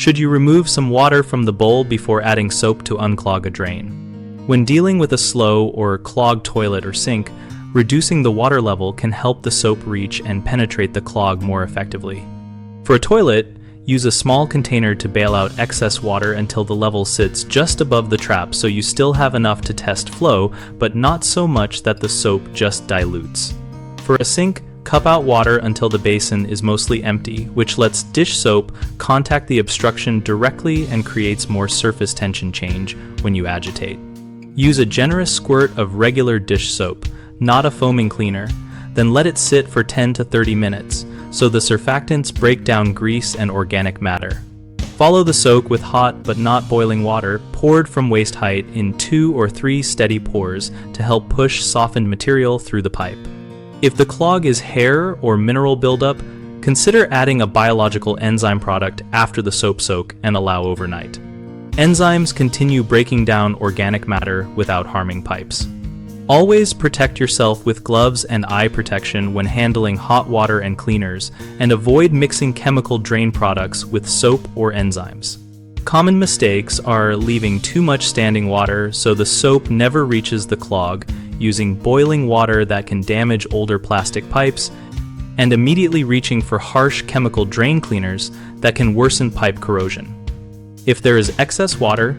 Should you remove some water from the bowl before adding soap to unclog a drain? When dealing with a slow or clogged toilet or sink, reducing the water level can help the soap reach and penetrate the clog more effectively. For a toilet, use a small container to bail out excess water until the level sits just above the trap so you still have enough to test flow, but not so much that the soap just dilutes. For a sink, cup out water until the basin is mostly empty, which lets dish soap contact the obstruction directly and creates more surface tension change when you agitate. Use a generous squirt of regular dish soap, not a foaming cleaner, then let it sit for 10 to 30 minutes so the surfactants break down grease and organic matter. Follow the soak with hot but not boiling water poured from waist height in 2 or 3 steady pours to help push softened material through the pipe. If the clog is hair or mineral buildup, consider adding a biological enzyme product after the soap soak and allow overnight. Enzymes continue breaking down organic matter without harming pipes. Always protect yourself with gloves and eye protection when handling hot water and cleaners, and avoid mixing chemical drain products with soap or enzymes. Common mistakes are leaving too much standing water so the soap never reaches the clog, using boiling water that can damage older plastic pipes, and immediately reaching for harsh chemical drain cleaners that can worsen pipe corrosion. If there is excess water,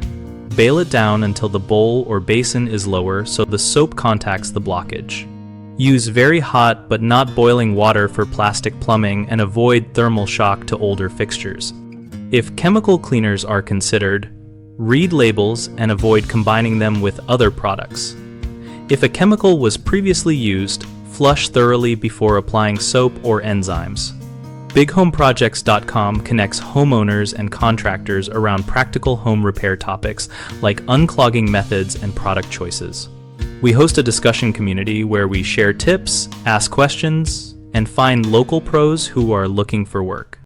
bail it down until the bowl or basin is lower so the soap contacts the blockage. Use very hot but not boiling water for plastic plumbing and avoid thermal shock to older fixtures. If chemical cleaners are considered, read labels and avoid combining them with other products. If a chemical was previously used, flush thoroughly before applying soap or enzymes. BigHomeProjects.com connects homeowners and contractors around practical home repair topics like unclogging methods and product choices. We host a discussion community where we share tips, ask questions, and find local pros who are looking for work.